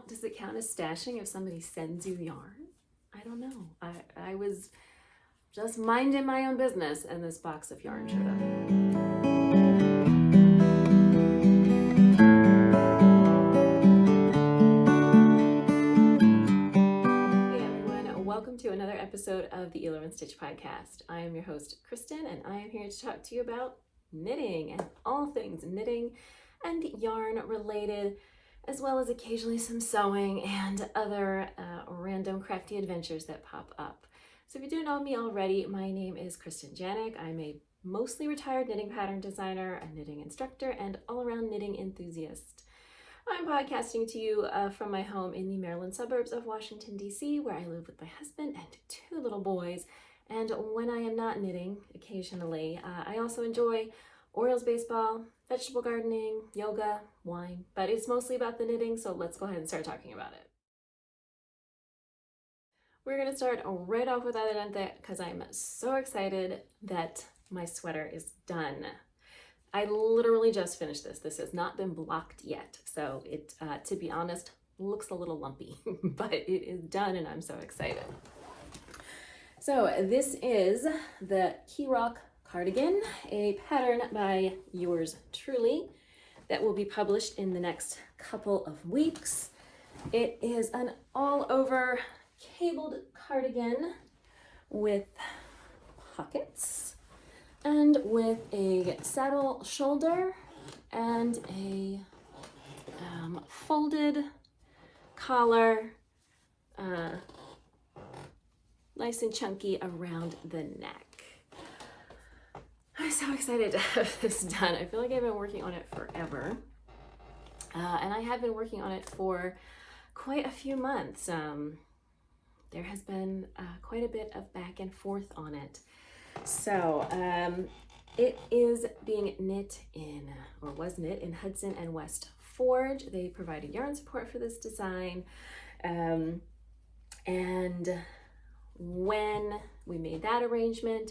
does it count as stashing if somebody sends you yarn? I don't know. I was just minding my own business and this box of yarn showed up. Hey everyone, welcome to another episode of the Hilo Stitch podcast. I am your host, Kristen, and I am here to talk to you about knitting and all things knitting and yarn related, as well as occasionally some sewing and other random crafty adventures that pop up. So if you do know me already, my name is Kristen Janik. I'm a mostly retired knitting pattern designer, a knitting instructor, and all-around knitting enthusiast. I'm podcasting to you from my home in the Maryland suburbs of Washington, D.C., where I live with my husband and 2 little boys. And when I am not knitting, occasionally, I also enjoy Orioles baseball, vegetable gardening, yoga, wine, but it's mostly about the knitting, so let's go ahead and start talking about it. We're going to start right off with Adelante because I'm so excited that my sweater is done. I literally just finished this. This has not been blocked yet, so it, to be honest, looks a little lumpy, but it is done and I'm so excited. So this is the Quirauk cardigan, a pattern by yours truly that will be published in the next couple of weeks. It is an all-over cabled cardigan with pockets and with a saddle shoulder and a folded collar, nice and chunky around the neck. I'm so excited to have this done. I feel like I've been working on it forever. And I have been working on it for quite a few months. There has been quite a bit of back and forth on it. So it is being knit in, or was knit in Hudson and West Forge. They provided yarn support for this design. And when we made that arrangement,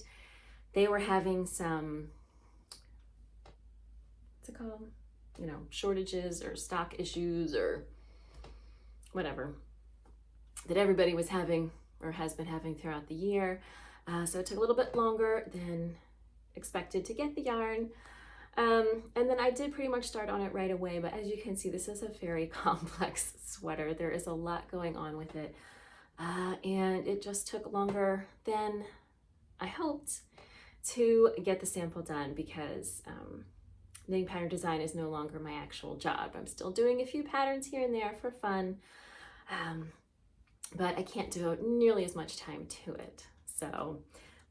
they were having some, what's it called? You know, shortages or stock issues or whatever that everybody was having or has been having throughout the year. So it took a little bit longer than expected to get the yarn. And then I did pretty much start on it right away, but as you can see, this is a very complex sweater. There is a lot going on with it. And it just took longer than I hoped to get the sample done because knitting pattern design is no longer my actual job. I'm still doing a few patterns here and there for fun, but I can't devote nearly as much time to it. So,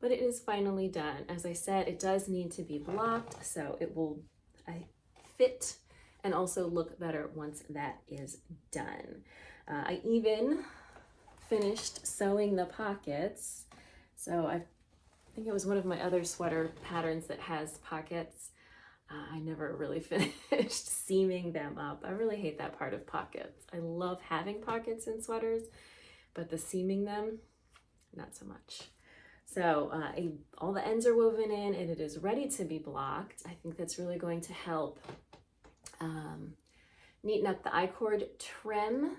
but it is finally done. As I said, it does need to be blocked, so it will fit and also look better once that is done. I even finished sewing the pockets. So I think it was one of my other sweater patterns that has pockets. I never really finished seaming them up. I really hate that part of pockets. I love having pockets in sweaters, but the seaming them, not so much. So all the ends are woven in and it is ready to be blocked. I think that's really going to help neaten up the I-cord trim.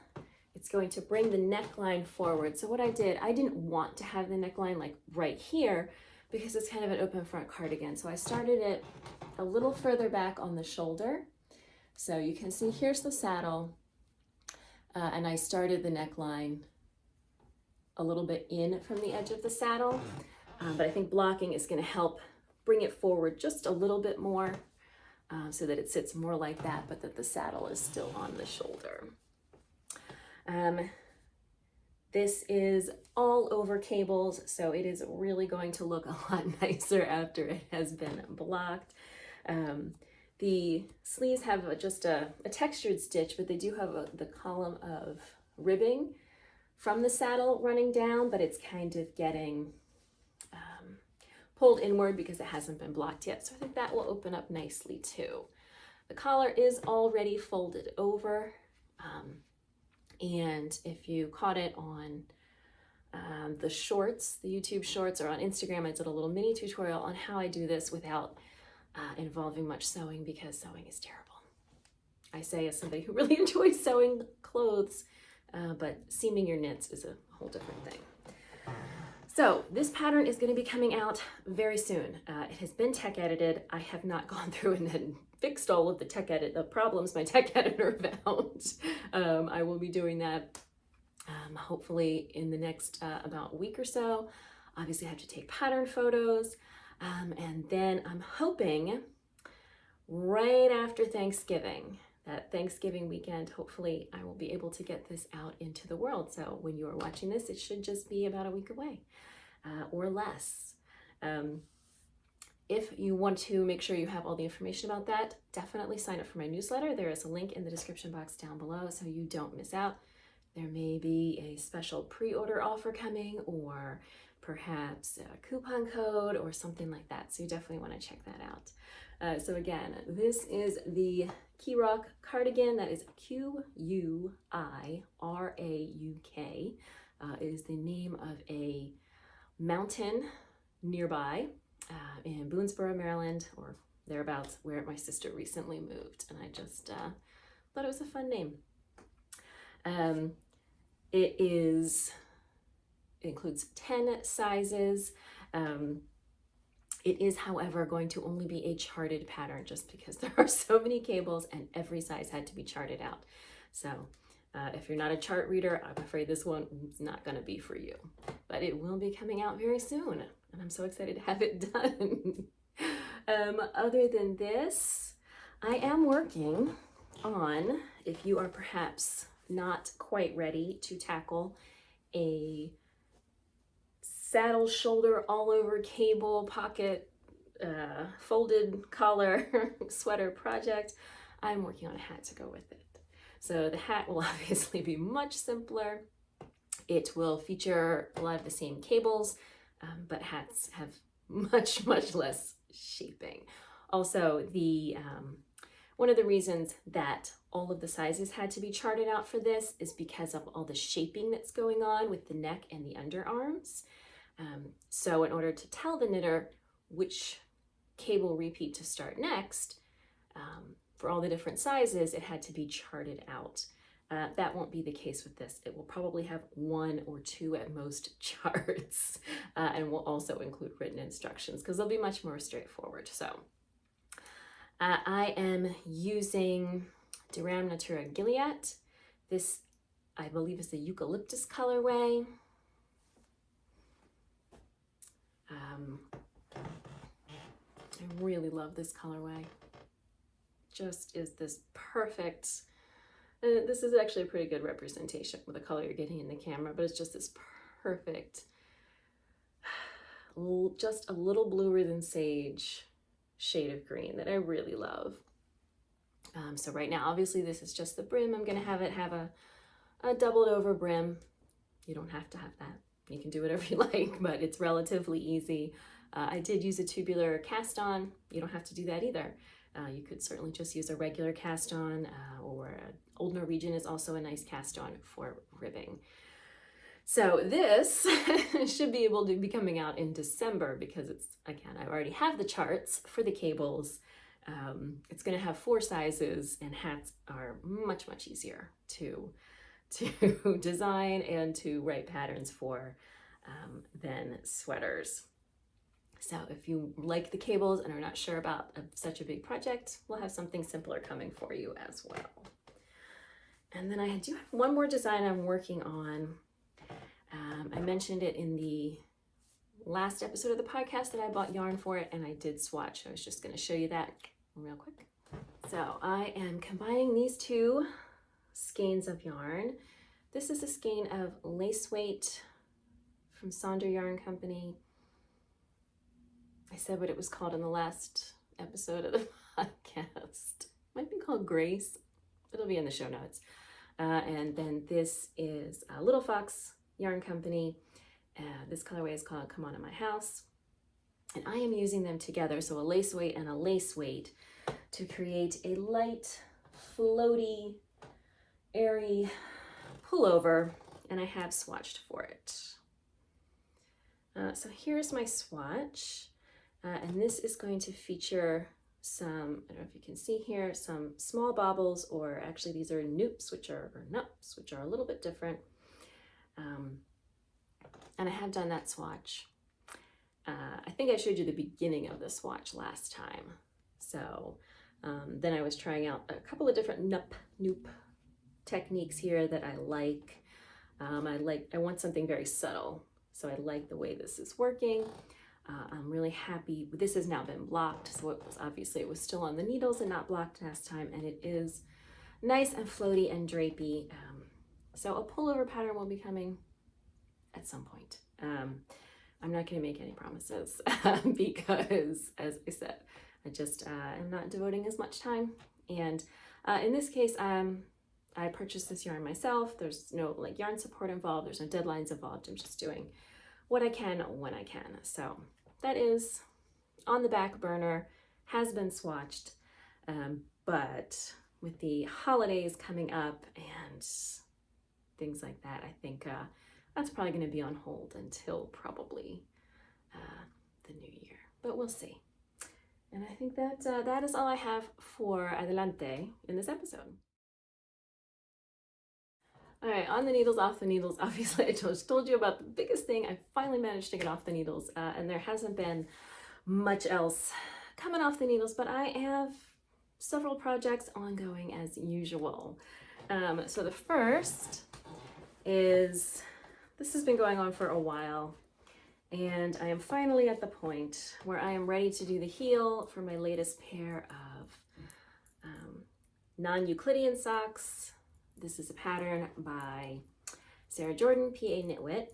It's going to bring the neckline forward. So what I did, I didn't want to have the neckline like right here because it's kind of an open front cardigan. So I started it a little further back on the shoulder. So you can see here's the saddle and I started the neckline a little bit in from the edge of the saddle. But I think blocking is going to help bring it forward just a little bit more so that it sits more like that, but that the saddle is still on the shoulder. This is all over cables, so it is really going to look a lot nicer after it has been blocked. The sleeves have just a textured stitch, but they do have the column of ribbing from the saddle running down, but it's kind of getting pulled inward because it hasn't been blocked yet. So I think that will open up nicely too. The collar is already folded over. And if you caught it on the shorts, the YouTube shorts, or on Instagram, I did a little mini tutorial on how I do this without involving much sewing because sewing is terrible. I say as somebody who really enjoys sewing clothes, but seaming your knits is a whole different thing. So this pattern is going to be coming out very soon. It has been tech edited. I have not gone through and then fixed all of the problems my tech editor found. I will be doing that hopefully in the next about week or so. Obviously I have to take pattern photos, and then I'm hoping right after Thanksgiving, that Thanksgiving weekend, hopefully I will be able to get this out into the world. So when you are watching this, it should just be about a week away or less. If you want to make sure you have all the information about that, definitely sign up for my newsletter. There is a link in the description box down below so you don't miss out. There may be a special pre-order offer coming, or perhaps a coupon code or something like that. So you definitely want to check that out. So again, this is the Quirauk cardigan. That is Quirauk. It is the name of a mountain nearby in Boonesboro, Maryland, or thereabouts, where my sister recently moved. And I just thought it was a fun name. It includes 10 sizes. It is, however, going to only be a charted pattern just because there are so many cables and every size had to be charted out. So if you're not a chart reader, I'm afraid this one is not going to be for you. But it will be coming out very soon, and I'm so excited to have it done. Other than this, I am working on, if you are perhaps not quite ready to tackle a saddle shoulder all over cable pocket folded collar sweater project, I'm working on a hat to go with it. So the hat will obviously be much simpler. It will feature a lot of the same cables, but hats have much less shaping. Also, the one of the reasons that all of the sizes had to be charted out for this is because of all the shaping that's going on with the neck and the underarms. So in order to tell the knitter which cable repeat to start next, for all the different sizes, it had to be charted out. That won't be the case with this. It will probably have 1 or 2 at most charts, and will also include written instructions because they'll be much more straightforward. So I am using Durham Natura Gilead. This, I believe, is the eucalyptus colorway. I really love this colorway. Just is this perfect, this is actually a pretty good representation with the color you're getting in the camera, but it's just this perfect, just a little bluer than sage shade of green that I really love. So right now, obviously this is just the brim. I'm gonna have it have a doubled over brim. You don't have to have that. You can do whatever you like, but it's relatively easy. I did use a tubular cast on. You don't have to do that either. You could certainly just use a regular cast on, or an Old Norwegian is also a nice cast on for ribbing. So this should be able to be coming out in December because it's, again, I already have the charts for the cables. It's going to have 4 sizes, and hats are much easier to design and to write patterns for than sweaters. So if you like the cables and are not sure about such a big project, we'll have something simpler coming for you as well. And then I do have one more design I'm working on. I mentioned it in the last episode of the podcast that I bought yarn for it, and I did swatch. I was just going to show you that real quick. So I am combining these 2 skeins of yarn. This is a skein of lace weight from Sonder Yarn Company. I said what it was called in the last episode of the podcast. Might be called Grace. It'll be in the show notes. And then this is Little Fox Yarn Company. This colorway is called Come On In My House. And I am using them together, so a lace weight and a lace weight, to create a light, floaty, airy pullover, and I have swatched for it. So here's my swatch, and this is going to feature some, I don't know if you can see here, some small baubles, or actually these are noops, or nups, which are a little bit different. And I have done that swatch. I think I showed you the beginning of the swatch last time. So then I was trying out a couple of different noop techniques here that I like. I want something very subtle, so I like the way this is working. I'm really happy. This has now been blocked, so it was still on the needles and not blocked last time, and it is nice and floaty and drapey. So a pullover pattern will be coming at some point. I'm not going to make any promises because, as I said, I just am not devoting as much time. And in this case, I purchased this yarn myself. There's no like yarn support involved. There's no deadlines involved. I'm just doing what I can when I can. So that is on the back burner, has been swatched, but with the holidays coming up and things like that, I think that's probably going to be on hold until probably the new year, but we'll see. And I think that that is all I have for Adelante in this episode. All right, on the needles, off the needles. Obviously, I just told you about the biggest thing. I finally managed to get off the needles, and there hasn't been much else coming off the needles, but I have several projects ongoing as usual. So the first is, this has been going on for a while, and I am finally at the point where I am ready to do the heel for my latest pair of non-Euclidean socks. This is a pattern by Sarah Jordan, PA Knitwit,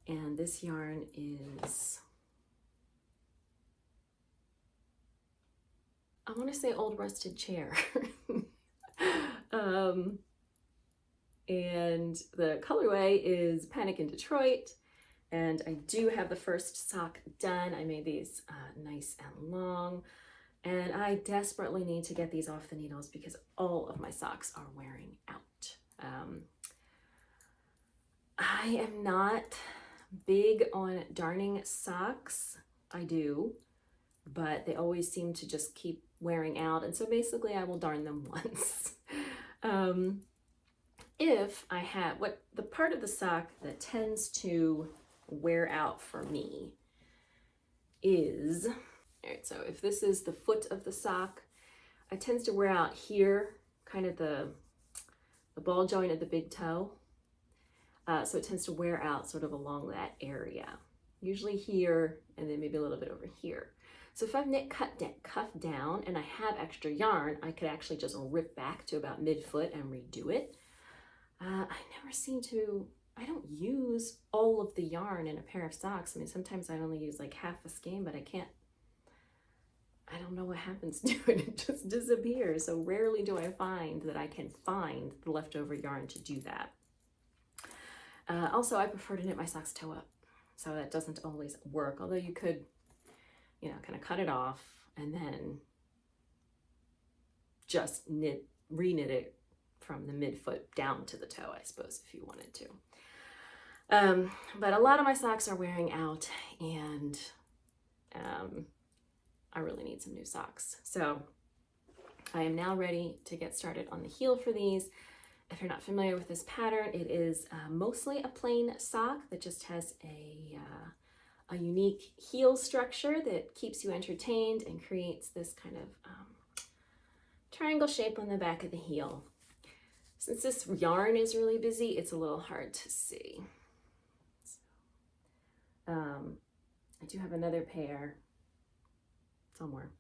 and this yarn is, I want to say Old Rusted Chair. And the colorway is Panic in Detroit, and I do have the first sock done. I made these nice and long, and I desperately need to get these off the needles because all of my socks are wearing out. I am not big on darning socks. I do, but they always seem to just keep wearing out, and so basically I will darn them once. If I have, what the part of the sock that tends to wear out for me is, all right, so if this is the foot of the sock, it tends to wear out here, kind of the ball joint of the big toe. So it tends to wear out sort of along that area, usually here, and then maybe a little bit over here. So if I've knit cuff down and I have extra yarn, I could actually just rip back to about mid-foot and redo it. I never seem to, I don't use all of the yarn in a pair of socks. I mean, sometimes I only use like half a skein, but I don't know what happens to it. It just disappears. So rarely do I find that I can find the leftover yarn to do that. Also, I prefer to knit my socks toe up, so that doesn't always work. Although you could, you know, kind of cut it off and then just re-knit it from the midfoot down to the toe, I suppose, if you wanted to. But a lot of my socks are wearing out, and I really need some new socks. So I am now ready to get started on the heel for these. If you're not familiar with this pattern, it is mostly a plain sock that just has a unique heel structure that keeps you entertained and creates this kind of triangle shape on the back of the heel. Since this yarn is really busy, it's a little hard to see. So, I do have another pair somewhere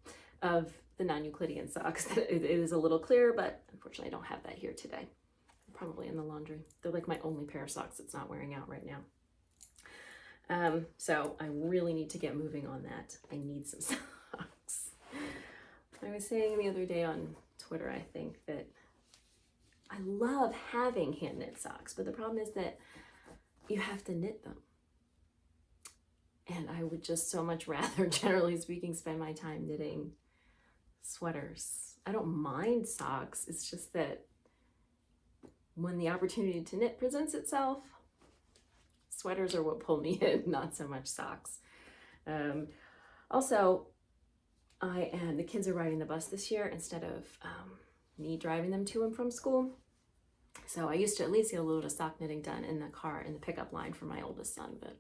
of the non-Euclidean socks. It is a little clearer, but unfortunately I don't have that here today. Probably in the laundry. They're like my only pair of socks that's not wearing out right now. So I really need to get moving on that. I need some socks. I was saying the other day on Twitter, I think, that I love having hand knit socks, but the problem is that you have to knit them. And I would just so much rather, generally speaking, spend my time knitting sweaters. I don't mind socks. It's just that when the opportunity to knit presents itself, sweaters are what pull me in, not so much socks. Also, the kids are riding the bus this year instead of me driving them to and from school. So I used to at least get a little bit of sock knitting done in the car, in the pickup line for my oldest son, but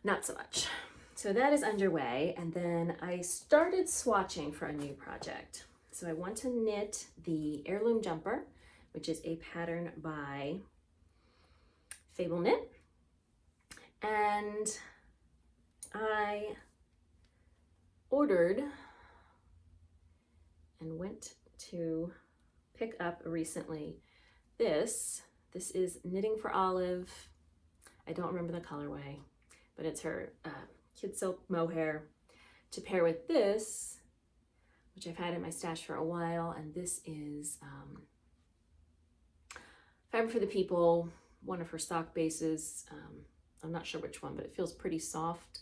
not so much. So that is underway. And then I started swatching for a new project. So I want to knit the heirloom jumper, which is a pattern by Fable Knit. And I ordered and went to pick up recently this is Knitting for Olive. I don't remember the colorway, but it's her kid silk mohair to pair with this, which I've had in my stash for a while. And this is Fiber for the People, one of her sock bases. I'm not sure which one, but it feels pretty soft.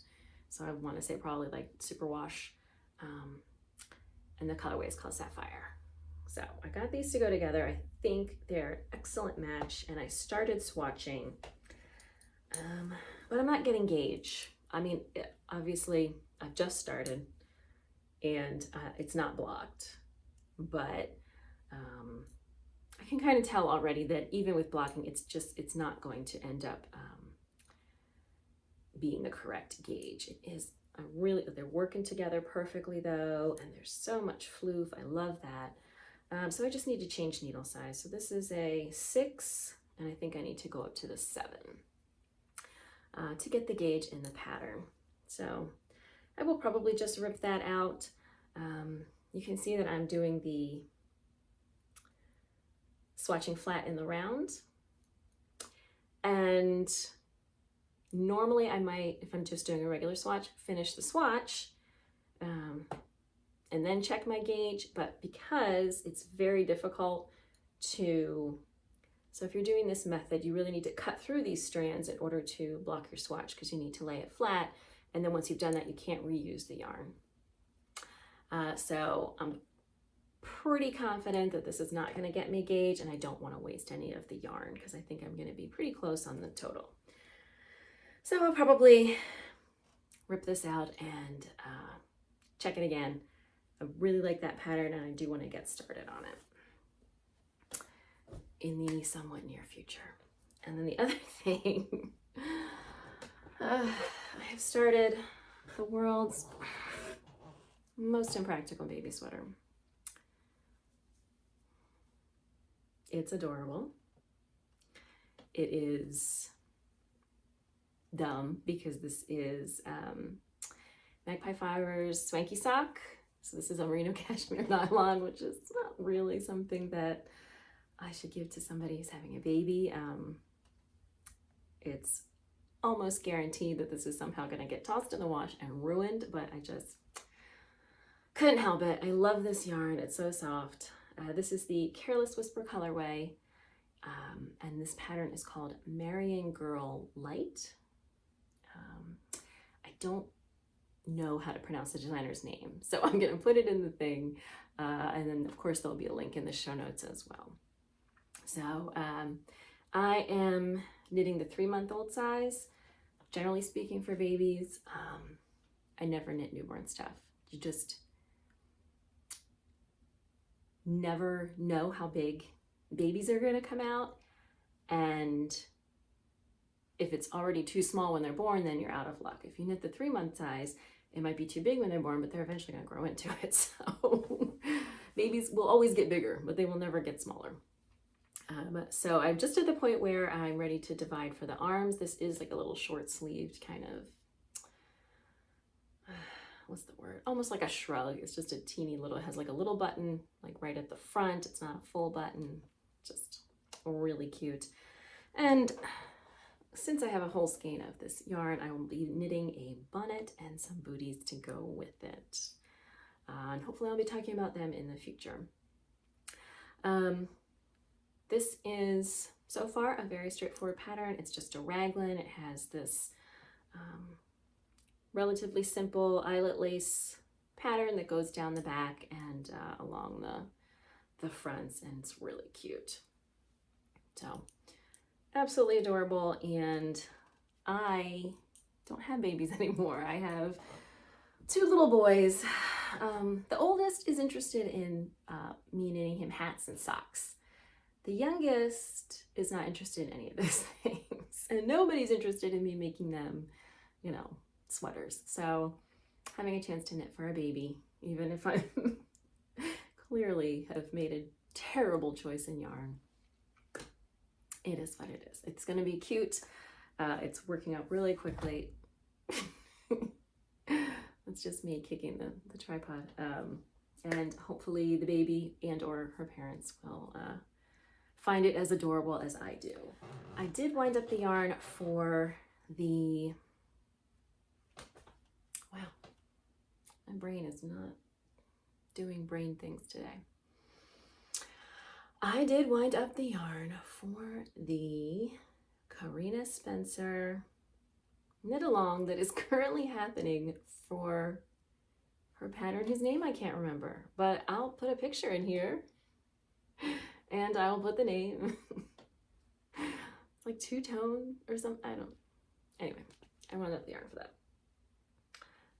So I want to say probably like superwash. And the colorway is called Sapphire. So I got these to go together. I think they're an excellent match, and I started swatching, but I'm not getting gauge. I mean, obviously I've just started and it's not blocked, but I can kind of tell already that even with blocking, it's not going to end up being the correct gauge. It is they're working together perfectly though, and there's so much floof. I love that. So I just need to change needle size. So this is a 6, and I think I need to go up to the 7 to get the gauge in the pattern. So I will probably just rip that out. You can see that I'm doing the swatching flat in the round. And normally I might, if I'm just doing a regular swatch, finish the swatch and then check my gauge. But because it's very difficult to, so if you're doing this method, you really need to cut through these strands in order to block your swatch, because you need to lay it flat. And then once you've done that, you can't reuse the yarn. So I'm pretty confident that this is not going to get me gauge, and I don't want to waste any of the yarn because I think I'm going to be pretty close on the total. So I'll probably rip this out and check it again. I really like that pattern, and I do want to get started on it in the somewhat near future. And then the other thing, I have started the world's most impractical baby sweater. It's adorable. It is dumb because this is Magpie Fibers Swanky Sock. So this is a merino cashmere nylon, which is not really something that I should give to somebody who's having a baby. It's almost guaranteed that this is somehow going to get tossed in the wash and ruined, but I just couldn't help it. I love this yarn. It's so soft. This is the Careless Whisper colorway, and this pattern is called Marrying Girl Light. I don't know how to pronounce the designer's name, so I'm going to put it in the thing, and then of course there'll be a link in the show notes as well. So I am knitting the 3-month-old size. Generally speaking, for babies, I never knit newborn stuff. You just never know how big babies are going to come out, and if it's already too small when they're born, then you're out of luck. If you knit the 3-month size, it might be too big when they're born, but they're eventually going to grow into it. So babies will always get bigger, but they will never get smaller. So I'm just at the point where I'm ready to divide for the arms. This is like a little short-sleeved kind of, what's the word? Almost like a shrug. It's just a teeny little, it has like a little button like right at the front. It's not a full button, just really cute. And since I have a whole skein of this yarn, I will be knitting a bonnet and some booties to go with it. And hopefully I'll be talking about them in the future. This is so far a very straightforward pattern. It's just a raglan. It has this relatively simple eyelet lace pattern that goes down the back and along the fronts, and it's really cute. So absolutely adorable. And I don't have babies anymore. I have two little boys. The oldest is interested in me knitting him hats and socks. The youngest is not interested in any of those things. And nobody's interested in me making them, you know, sweaters. So having a chance to knit for a baby, even if I clearly have made a terrible choice in yarn, it is what it is. It's going to be cute. It's working out really quickly. It's just me kicking the tripod. And hopefully the baby and or her parents will find it as adorable as I do. I did wind up the yarn for the, wow, my brain is not doing brain things today. I did wind up the yarn for the Karina Spencer knit along that is currently happening for her pattern whose name I can't remember, but I'll put a picture in here and I'll put the name. It's like two-tone or something, I don't, anyway, I wound up the yarn for that.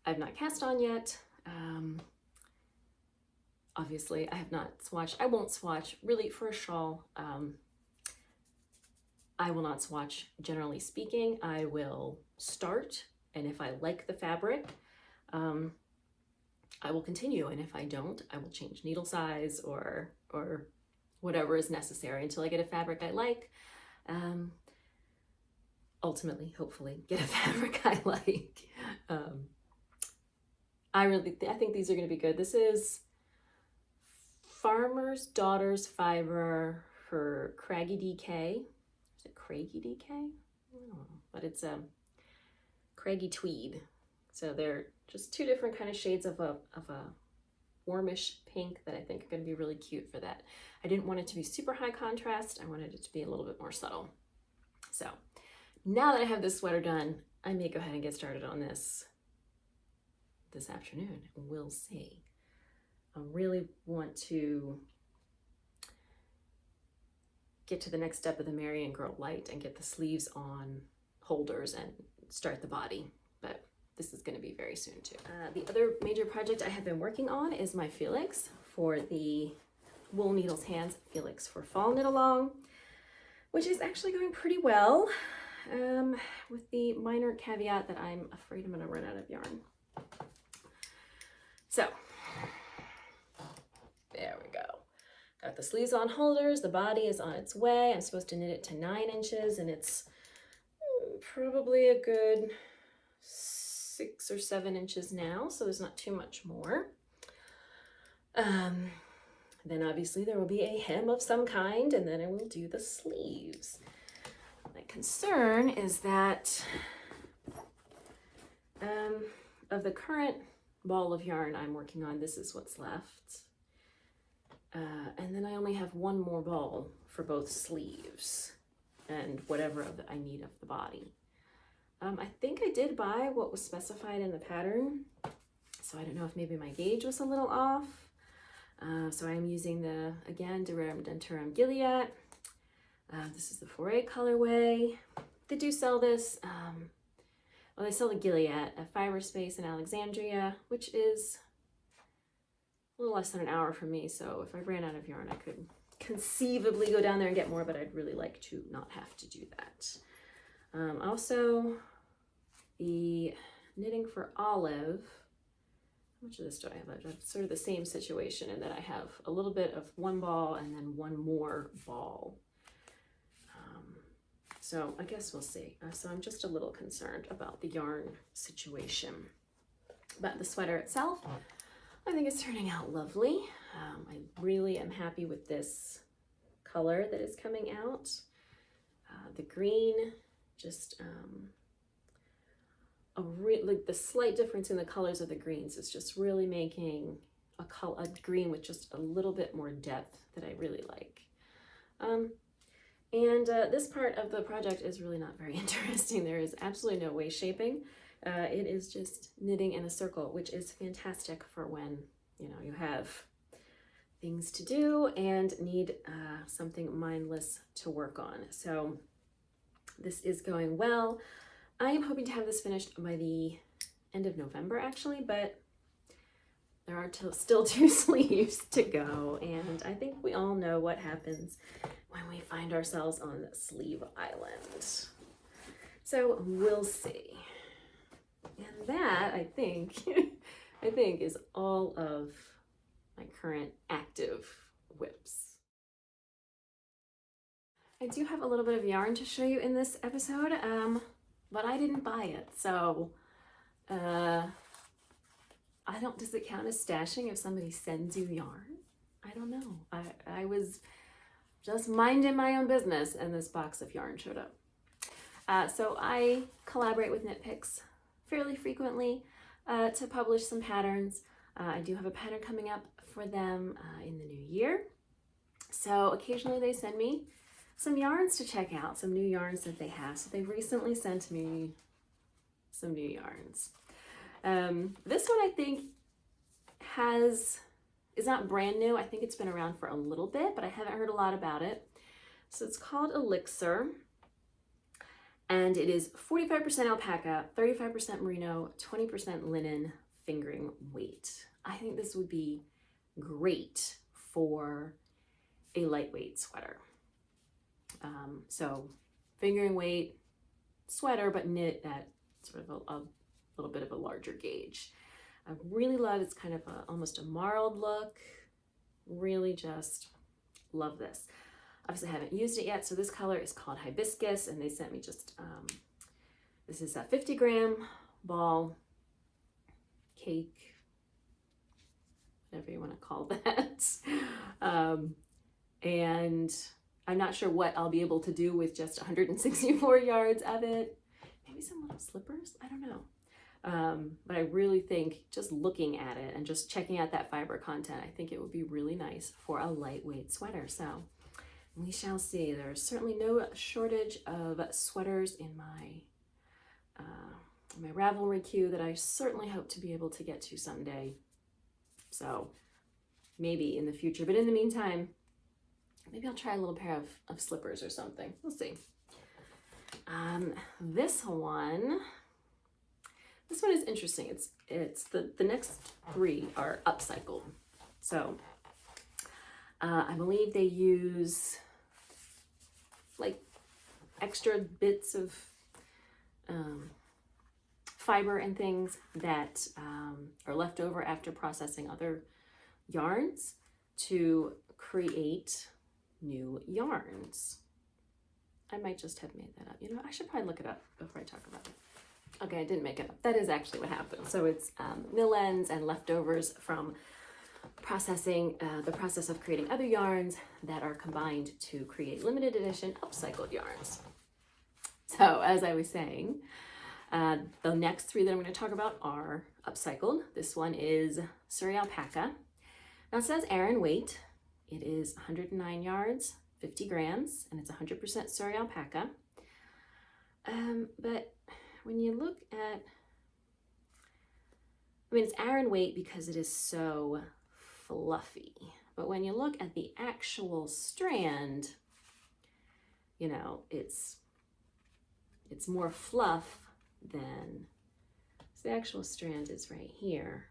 I've not cast on yet. Obviously I have not swatched. I won't swatch really for a shawl. I will not swatch, generally speaking. I will start, and if I like the fabric, I will continue, and if I don't, I will change needle size or whatever is necessary until I get a fabric I like. Ultimately, hopefully, get a fabric I like. I think these are going to be good. This is Farmer's Daughter's Fiber, her Craggy DK. Is it Craggy DK? I don't know, but it's a Craggy Tweed. So they're just two different kind of shades of a warmish pink that I think are going to be really cute for that. I didn't want it to be super high contrast. I wanted it to be a little bit more subtle. So now that I have this sweater done, I may go ahead and get started on this afternoon. We'll see. I really want to get to the next step of the Marian Girl Light and get the sleeves on holders and start the body, but this is going to be very soon too. The other major project I have been working on is my Felix for the Wool Needles Hands Felix for Fall Knit Along, which is actually going pretty well, with the minor caveat that I'm afraid I'm going to run out of yarn. So there we go. Got the sleeves on holders, the body is on its way. I'm supposed to knit it to 9 inches, and it's probably a good 6 or 7 inches now, so there's not too much more. Then obviously there will be a hem of some kind, and then I will do the sleeves. My concern is that of the current ball of yarn I'm working on, this is what's left. And then I only have one more ball for both sleeves and whatever I need of the body. I think I did buy what was specified in the pattern, so I don't know if maybe my gauge was a little off. So I'm using the, again, Durham Denturum Gilead. This is the Foray colorway. They do sell this, well, they sell the Gilead at Fiber Space in Alexandria, which is a little less than an hour from me, so if I ran out of yarn, I could conceivably go down there and get more, but I'd really like to not have to do that. Also, the Knitting for Olive. How much of this do I have? I have sort of the same situation in that I have a little bit of one ball and then one more ball. So I guess we'll see. So I'm just a little concerned about the yarn situation. But the sweater itself, I think it's turning out lovely. I really am happy with this color that is coming out. The green, just like the slight difference in the colors of the greens is just really making a green with just a little bit more depth that I really like. And this part of the project is really not very interesting. There is absolutely no waist shaping. It is just knitting in a circle, which is fantastic for when, you know, you have things to do and need something mindless to work on. So this is going well. I am hoping to have this finished by the end of November actually, but there are still 2 sleeves to go, and I think we all know what happens when we find ourselves on Sleeve Island. So we'll see. And that, I think, is all of my current active whips. I do have a little bit of yarn to show you in this episode, but I didn't buy it, so does it count as stashing if somebody sends you yarn? I don't know. I was just minding my own business and this box of yarn showed up. So I collaborate with Knit Picks fairly frequently to publish some patterns. I do have a pattern coming up for them in the new year. So occasionally they send me some yarns to check out, some new yarns that they have. So they recently sent me some new yarns. This one I think is not brand new. I think it's been around for a little bit, but I haven't heard a lot about it. So it's called Elixir, and it is 45% alpaca, 35% merino, 20% linen fingering weight. I think this would be great for a lightweight sweater. So fingering weight sweater, but knit at sort of a little bit of a larger gauge. I really love, it's kind of almost a marled look. Really just love this. Obviously I haven't used it yet, so this color is called Hibiscus, and they sent me just, this is a 50-gram ball cake, whatever you want to call that. And I'm not sure what I'll be able to do with just 164 yards of it. Maybe some little slippers, I don't know. But I really think just looking at it and just checking out that fiber content, I think it would be really nice for a lightweight sweater. So we shall see. There's certainly no shortage of sweaters in my Ravelry queue that I certainly hope to be able to get to someday. So maybe in the future, but in the meantime, maybe I'll try a little pair of slippers or something. We'll see. This one is interesting. It's the next 3 are upcycled. So I believe they use like extra bits of fiber and things that are left over after processing other yarns to create new yarns. I might just have made that up. You know, I should probably look it up before I talk about it. Okay, I didn't make it up. That is actually what happened. So it's mill ends and leftovers from processing, the process of creating other yarns that are combined to create limited edition upcycled yarns. So as I was saying, the next 3 that I'm going to talk about are upcycled. This one is Surrey alpaca. Now it says Aran weight. It is 109 yards, 50 grams, and it's 100% Surrey alpaca. But when you look at, it's Aran weight because it is so fluffy. But when you look at the actual strand, you know, it's more fluff than, so the actual strand is right here.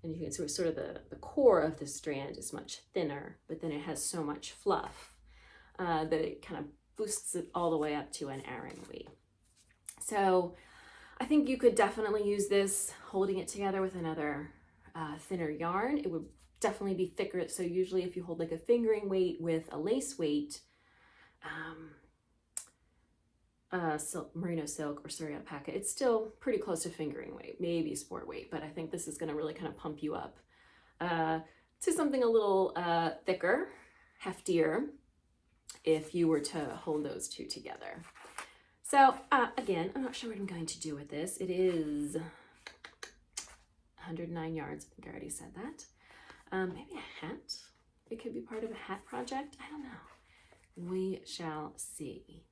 And you can see sort of the core of the strand is much thinner, but then it has so much fluff that it kind of boosts it all the way up to an Aran weight. So I think you could definitely use this holding it together with another thinner yarn. It would definitely be thicker. So usually if you hold like a fingering weight with a lace weight, merino silk or Surrey alpaca, it's still pretty close to fingering weight, maybe sport weight, but I think this is going to really kind of pump you up to something a little thicker, heftier, if you were to hold those 2 together. So again, I'm not sure what I'm going to do with this. It is 109 yards. I think I already said that. Maybe a hat. It could be part of a hat project. I don't know. We shall see.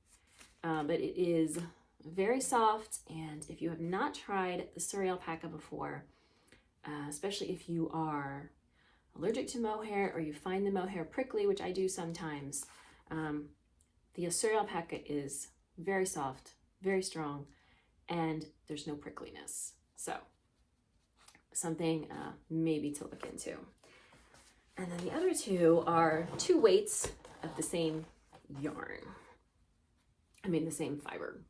But it is very soft, and if you have not tried the Surrey alpaca before, especially if you are allergic to mohair or you find the mohair prickly, which I do sometimes, the Surrey alpaca is very soft, very strong, and there's no prickliness. So something maybe to look into. And then the other two are 2 weights of the same yarn. The same fiber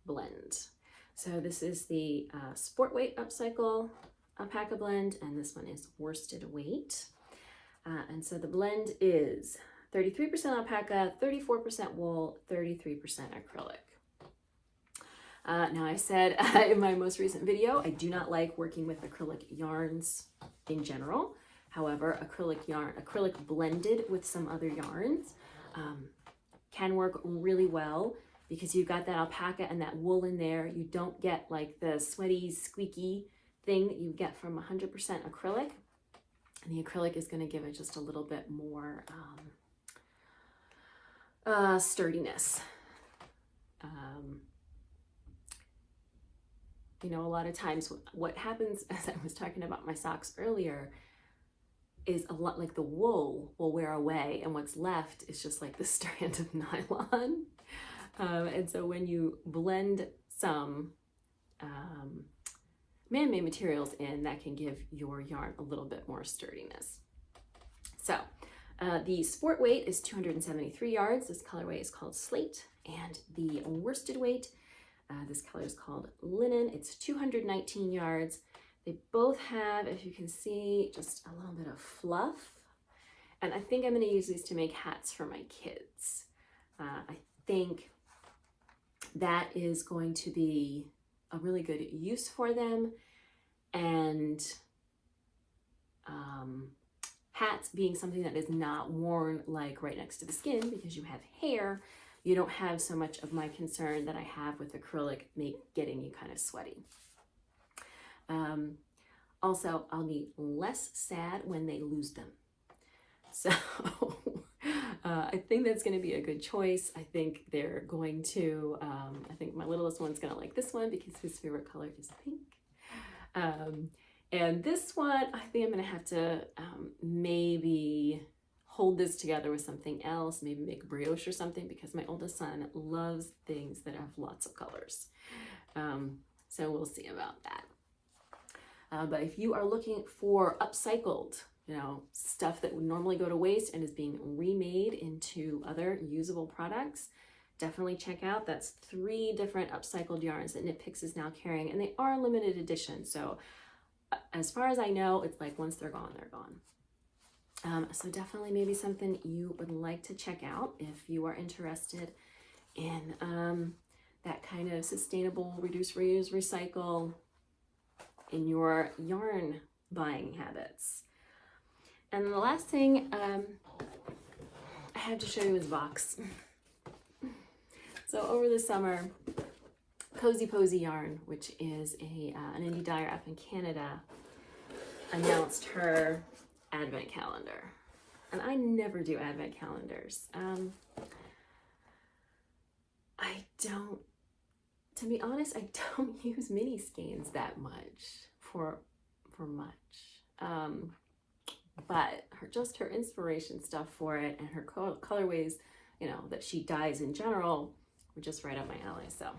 blend. So this is the Sport Weight Upcycle Alpaca blend, and this one is worsted weight. And so the blend is 33% alpaca, 34% wool, 33% acrylic. Now I said in my most recent video, I do not like working with acrylic yarns in general. However, acrylic blended with some other yarns can work really well because you've got that alpaca and that wool in there. You don't get like the sweaty, squeaky thing that you get from 100% acrylic. And the acrylic is going to give it just a little bit more sturdiness. A lot of times what happens, as I was talking about my socks earlier, is a lot like the wool will wear away and what's left is just like the strand of nylon. And so when you blend some man-made materials in, that can give your yarn a little bit more sturdiness. So the sport weight is 273 yards. This colorway is called Slate. And the worsted weight, this color is called Linen. It's 219 yards. They both have, if you can see, just a little bit of fluff. And I think I'm going to use these to make hats for my kids. I think that is going to be a really good use for them. And hats being something that is not worn like right next to the skin because you have hair, you don't have so much of my concern that I have with acrylic getting you kind of sweaty. Also, I'll be less sad when they lose them. So I think that's going to be a good choice. I think they're going to, I think my littlest one's going to like this one because his favorite color is pink. And this one, I think I'm going to have to maybe hold this together with something else, maybe make a brioche or something, because my oldest son loves things that have lots of colors. So we'll see about that. But if you are looking for upcycled, stuff that would normally go to waste and is being remade into other usable products, definitely check out. That's 3 different upcycled yarns that Knit Picks is now carrying, and they are limited edition. So as far as I know, it's like once they're gone, they're gone. So definitely maybe something you would like to check out if you are interested in that kind of sustainable, reduce, reuse, recycle in your yarn buying habits. And the last thing I have to show you is Vox. So over the summer, Cozy Posy Yarn, which is an indie dyer up in Canada, announced her advent calendar. And I never do advent calendars. To be honest, I don't use mini skeins that much for much. But her inspiration stuff for it and her colorways, that she dyes in general, were just right up my alley. So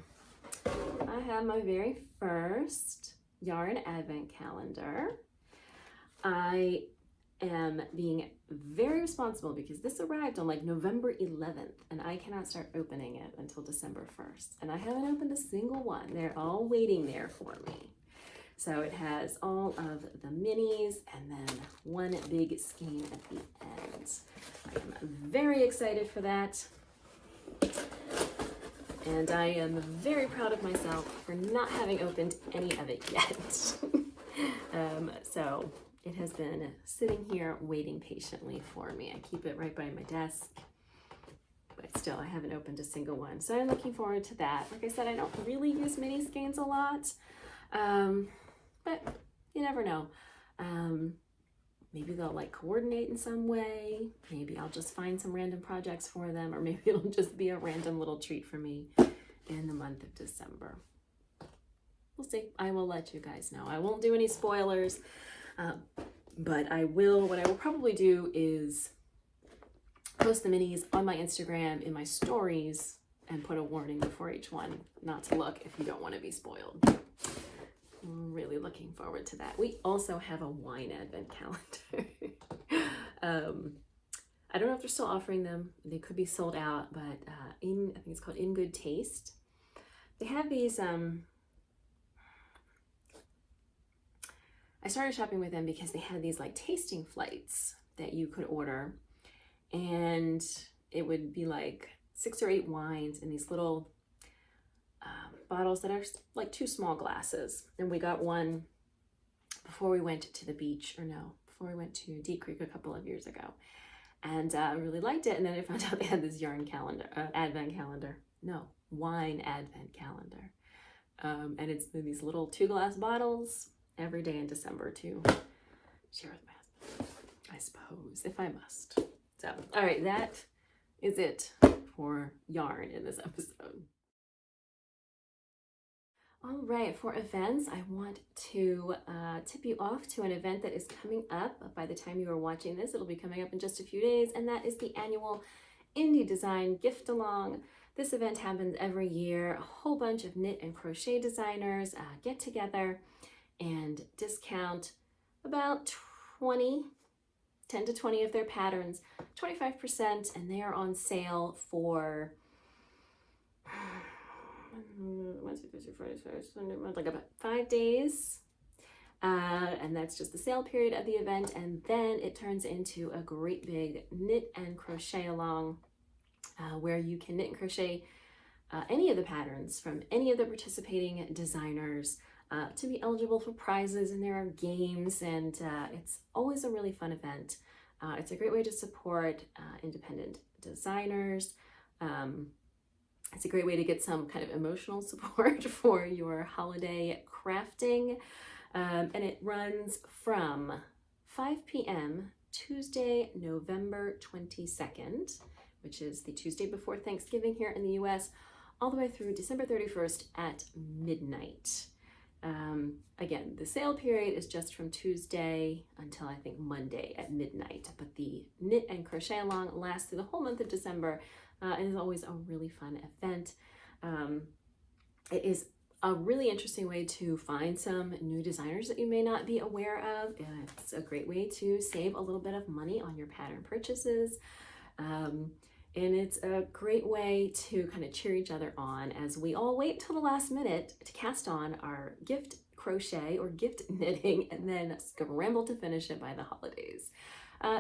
I have my very first yarn advent calendar. I am being very responsible because this arrived on like November 11th and I cannot start opening it until December 1st. And I haven't opened a single one. They're all waiting there for me. So it has all of the minis and then one big skein at the end. I am very excited for that. And I am very proud of myself for not having opened any of it yet. So it has been sitting here waiting patiently for me. I keep it right by my desk, but still I haven't opened a single one. So I'm looking forward to that. Like I said, I don't really use mini skeins a lot, but you never know. Maybe they'll like coordinate in some way. Maybe I'll just find some random projects for them, or maybe it'll just be a random little treat for me in the month of December. We'll see. I will let you guys know. I won't do any spoilers, but what I will probably do is post the minis on my Instagram in my stories and put a warning before each one not to look if you don't want to be spoiled. I'm really looking forward to that. We also have a wine advent calendar. I don't know if they're still offering them. They could be sold out, but I think it's called In Good Taste. They have these, I started shopping with them because they had these like tasting flights that you could order, and it would be like 6 or 8 wines in these little bottles that are like 2 small glasses. And we got one before we went to the beach, before we went to Deep Creek a couple of years ago. And I really liked it. And then I found out they had this wine advent calendar. And it's these little 2-glass bottles every day in December to share with my husband, I suppose, if I must. So, all right, that is it for yarn in this episode. All right, for events, I want to tip you off to an event that is coming up. By the time you are watching this, it'll be coming up in just a few days, and that is the annual Indie Design Gift Along. This event happens every year. A whole bunch of knit and crochet designers get together and discount about 10 to 20 of their patterns, 25%, and they are on sale for like about 5 days. And that's just the sale period of the event. And then it turns into a great big knit and crochet along where you can knit and crochet any of the patterns from any of the participating designers to be eligible for prizes. And there are games, and it's always a really fun event. It's a great way to support independent designers. It's a great way to get some kind of emotional support for your holiday crafting. And it runs from 5 p.m. Tuesday, November 22nd, which is the Tuesday before Thanksgiving here in the US, all the way through December 31st at midnight. Again, the sale period is just from Tuesday until I think Monday at midnight, but the knit and crochet along lasts through the whole month of December. And is always a really fun event. It is a really interesting way to find some new designers that you may not be aware of. It's a great way to save a little bit of money on your pattern purchases. And it's a great way to kind of cheer each other on as we all wait till the last minute to cast on our gift crochet or gift knitting and then scramble to finish it by the holidays.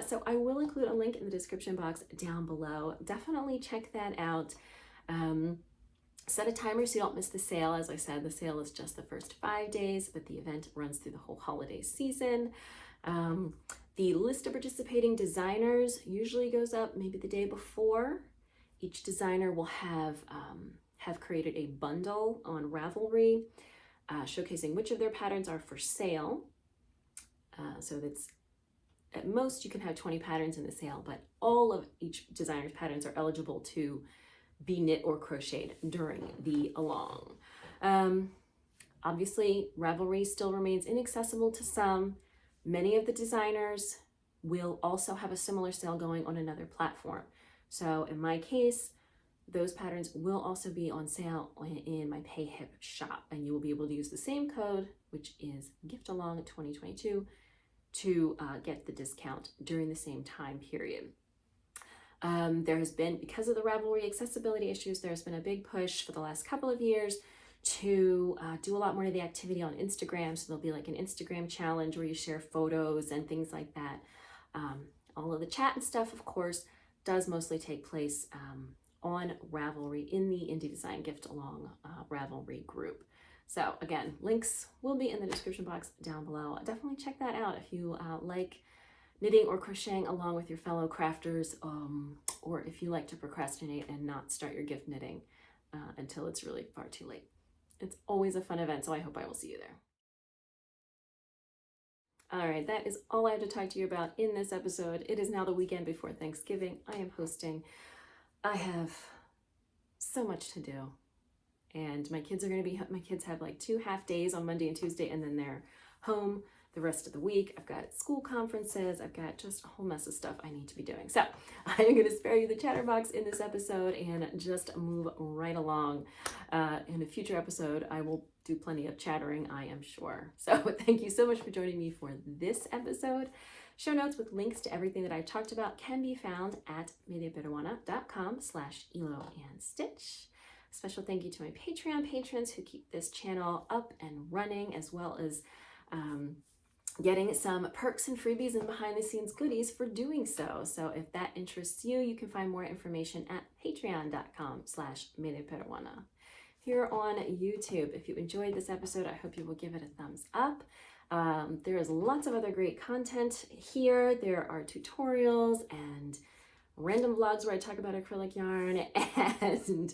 So I will include a link in the description box down below. Definitely check that out. Set a timer so you don't miss the sale. As I said, the sale is just the first 5 days, but the event runs through the whole holiday season. The list of participating designers usually goes up maybe the day before. Each designer will have created a bundle on Ravelry showcasing which of their patterns are for sale. So that's at most you can have 20 patterns in the sale, but all of each designer's patterns are eligible to be knit or crocheted during the along. Obviously, Ravelry still remains inaccessible to some. Many of the designers will also have a similar sale going on another platform. So in my case, those patterns will also be on sale in my PayHip shop, and you will be able to use the same code, which is GIFTALONG2022, to get the discount during the same time period. There has been, because of the Ravelry accessibility issues, there's been a big push for the last couple of years to do a lot more of the activity on Instagram. So there'll be like an Instagram challenge where you share photos and things like that. All of the chat and stuff, of course, does mostly take place on Ravelry in the Indie Design Gift Along Ravelry group. So again, links will be in the description box down below. Definitely check that out if you like knitting or crocheting along with your fellow crafters, or if you like to procrastinate and not start your gift knitting until it's really far too late. It's always a fun event, so I hope I will see you there. All right, that is all I have to talk to you about in this episode. It is now the weekend before Thanksgiving. I am hosting. I have so much to do. And my kids have like 2 half days on Monday and Tuesday, and then they're home the rest of the week. I've got school conferences. I've got just a whole mess of stuff I need to be doing. So I'm going to spare you the chatterbox in this episode and just move right along. In a future episode, I will do plenty of chattering, I am sure. So thank you so much for joining me for this episode. Show notes with links to everything that I talked about can be found at mediaperuana.com/elo-and-stitch. Special thank you to my Patreon patrons who keep this channel up and running, as well as getting some perks and freebies and behind the scenes goodies for doing so. So if that interests you, you can find more information at patreon.com/mediaperuana. Here on YouTube, if you enjoyed this episode, I hope you will give it a thumbs up. There is lots of other great content here. There are tutorials and random vlogs where I talk about acrylic yarn and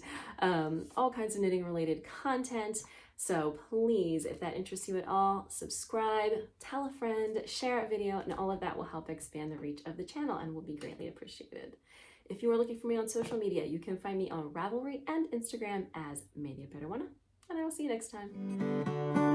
all kinds of knitting related content. So please, if that interests you at all, subscribe, tell a friend, share a video, and all of that will help expand the reach of the channel and will be greatly appreciated. If you are looking for me on social media, you can find me on Ravelry and Instagram as Media Peruana, and I will see you next time.